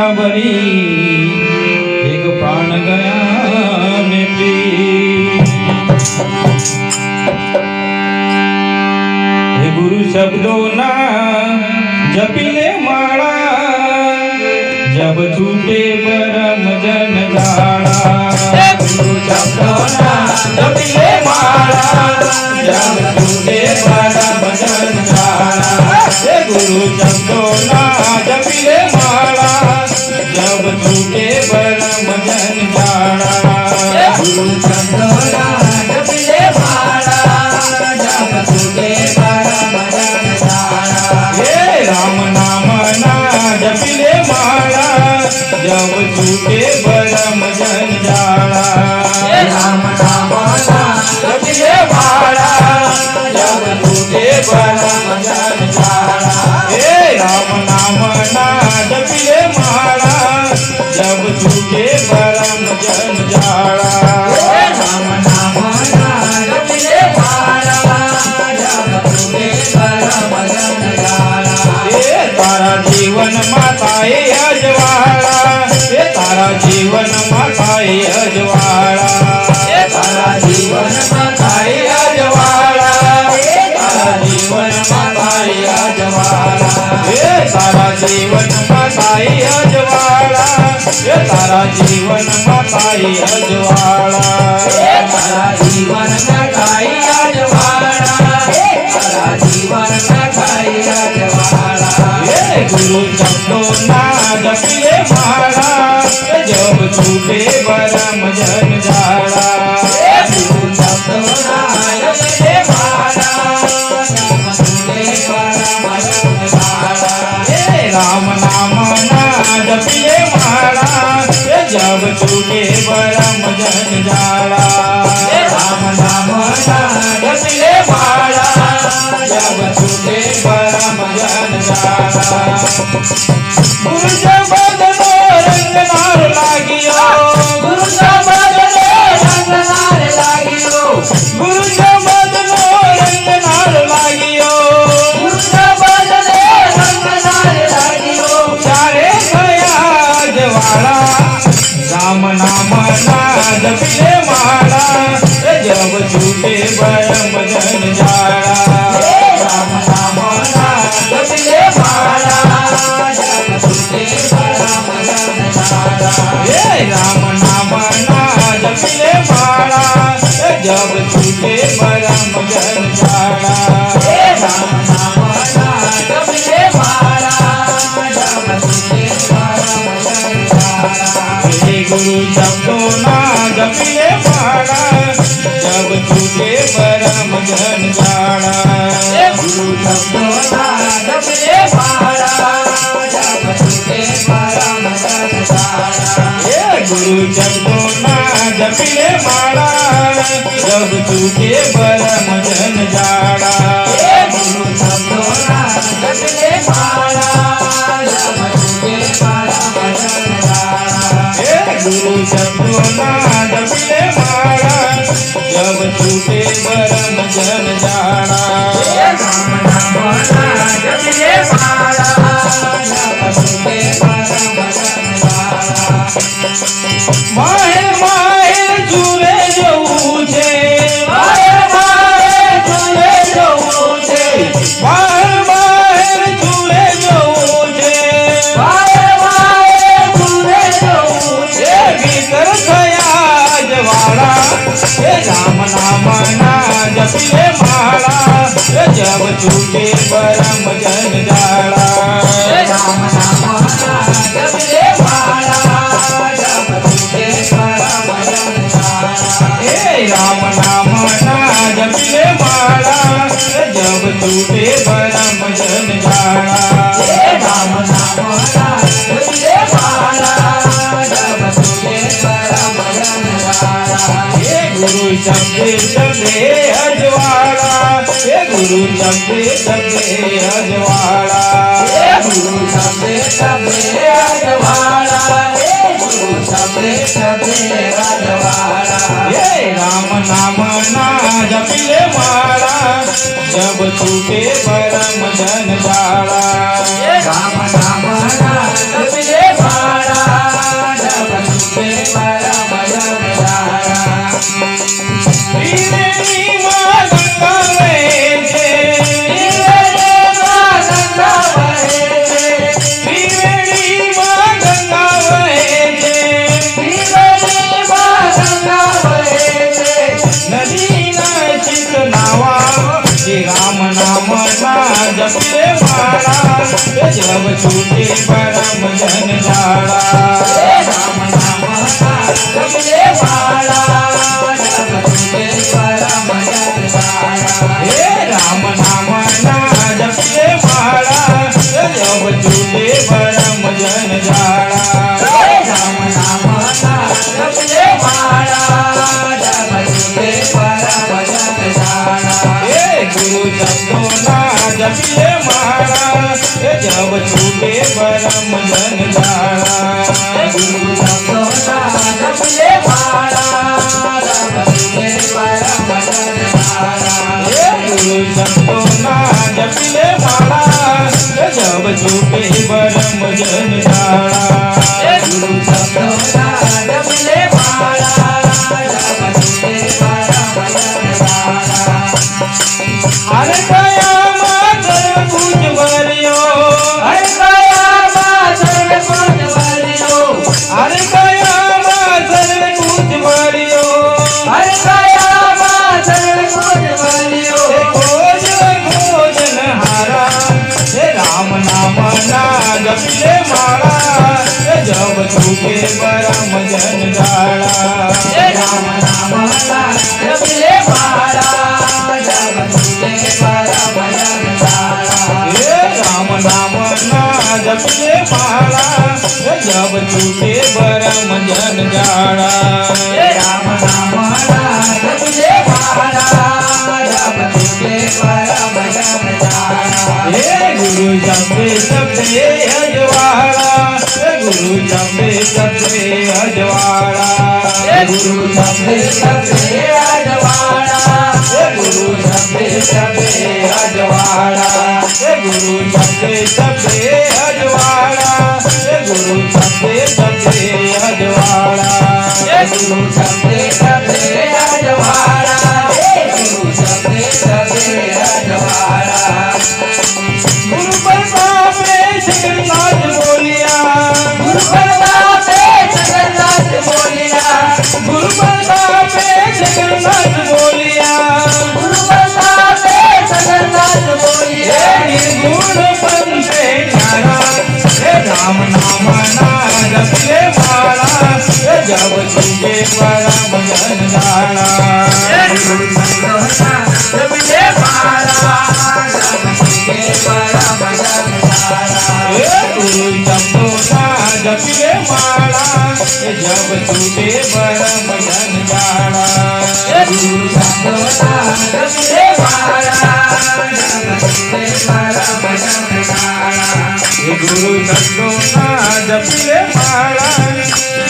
बराबरी एक प्राण गया ने पी। हे गुरु शब्दों ना जपिले माला जब छूटे परम जन जाड़ा। हे गुरु शब्दों ना जपिले माला जब छूटे परम जन जाड़ा। हे गुरु शब्दों ना जपिले माला जब छूटे परम जन जाड़ा। हे गुरु शब्दों ना जपिले माला जब छूटे परम जन जाड़ा। हे राम नाम ना जपिले माला जब छूटे परम जन जाड़ा। हे राम नाम ना जपिले माला जब छूटे परम जन जाड़ा। हे राम नाम ना जपिले माला जब छूटे परम जन जाड़ा। हे राम नाम ना जपिले माला जब छूटे परम जन जाड़ा। हे तारा जीवन माताए अजवाड़ा। हे तारा जीवन माताए अजवाड़ा। हे तारा जीवन माताए अजवाड़ा। हे तारा जीवन माताए अजवाड़ा। हे तारा जीवन माताए अजवाड़ा। हे तारा जीवन माताए अजवाड़ा। हे तारा जीवन माताए अजवाड़ा। हे तारा जीवन माताए अजवाड़ा। हे गुरु शब्दों ना जपिले माला जब छूटे परम जन जाड़ा। हे गुरु शब्दों ना जपिले माला जब छूटे परम जन जाड़ा। हे राम नाम ना जपिले माला जब छूटे परम जन जाड़ा। हे राम नाम ना जपिले माला जब छूटे परम जन जाड़ा। गुरु शब्द नो रंग नार लागियो। गुरु शब्द नो रंग नार लागियो। गुरु शब्द नो रंग नार लागियो। गुरु शब्द नो रंग नार लागियो। चारे गया जवाड़ा राम नाम ना जपिले माला जब छूटे परम जन जाड़ा। राम नाम ना जपिले माला जब छूटे परम जन जाड़ा। हे राम नाम ना जपिले माला जब छूटे परम जन जाड़ा। हे राम नाम ना जपिले माला जब छूटे परम जन जाड़ा। हे गुरु शब्दों ना जपिले माला जब छूटे परम जन जाड़ा। हे गुरु शब्दों ना जपिले माला जब छूटे परम जन जाड़ा। हे गुरु शब्दों ना जपिले माला जब छूटे परम जन जाड़ा। हे गुरु शब्दों ना जपिले माला जब छूटे परम जन जाड़ा। हे गुरु शब्दों ना जपिले माला जब छूटे परम जन जाड़ा। हे राम नाम ना जपिले माला जब छूटे परम जन जाड़ा। माहे माहे जुरे जऊ छे। माहे माहे जुरे जऊ छे। माहे माहे जुरे जऊ छे। माहे माहे जुरे जऊ छे। भीतर गया जवाड़ा। हे राम नाम ना जपिले माला जब छूटे परम जन जाड़ा। हे राम नाम ना जपिले माला जब छूटे परम जन जाड़ा। हे राम नाम ना जपिले माला जब छूटे परम जन जाड़ा। हे राम नाम ना जपिले माला जब छूटे परम जन जाड़ा। हे गुरु शब्दे शब्दे अजवाड़ा। हे गुरु शब्दे शब्दे अजवाड़ा। हे गुरु शब्दे शब्दे अजवाड़ा। हे गुरु शब्दे शब्दे अजवाड़ा। हे राम नाम ना जपिले माला जब छूटे परम जन जाड़ा। राम नाम ना जपिले माला जब छूटे परम जन जाड़ा राम नाम जपले माला जब छूटे परम जन जाड़ा हे राम नाम ना जपले माला जब छूटे परम जन जाड़ा राम नाम जपले माला जब छूटे परम जन जाड़ा हे गुरु शब्दों ना जपले माला जब छूटे परम जन जाड़ा गुरु शब्दों ना जपले माला जब छूटे परम जन जाड़ा हे गुरु शब्दों ना जपले माला जब छूटे परम जन जाड़ा गुरु शब्दों ना जपले माला जब छूटे परम जन जाड़ा अरे कया मातर पूज वरियो हर कया मातर कुंज वरियो अरे कया मातर पूज वरियो हर कया मातर कुंज वरियो खोज खोजन हारा हे राम नाम ना जपले माला जब छूटे परम जन जाड़ा हे राम नाम ना जपले माला जब छूटे परम जन जाड़ा हे राम नाम ना जपले माला जब छूटे परम जन जाड़ा हे राम नाम ना जपले माला जब छूटे परम जन जाड़ा हे गुरु जपे सबे अजवाड़ा गुरु जपे सबे अजवाड़ा गुरु सबे सबे अजवाड़ा गुरु सबे सबे अजवाड़ा गुरु जपे सबे अजवाड़ा गुरु जपे सबे अजवाड़ा गुरु सबे सबे अजवाड़ा गुरु सबे सबे अजवाड़ा गुरु प्रताप जगन्नाथ बोलिया गुरु प्रताप जगन्नाथ बोलिया गुरु प्रताप जगन्नाथ बोलिया गुरु प्रताप जगन्नाथ बोलिया निर्गुण पंथे न्यारा हे राम नाम ना जपले माला जब छूटे परम जन जाड़ा गुरु संगोना जपले माला जब छूटे परम जन जाड़ा हे गुरु शब्दों ना जपले माला जब छूटे परम जन जाड़ा गुरु संगोना जपले माला जब छूटे परम जन जाड़ा हे गुरु शब्दों ना जपले माला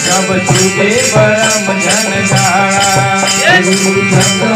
जब छूटे परम जन जाड़ा गुरु संगोना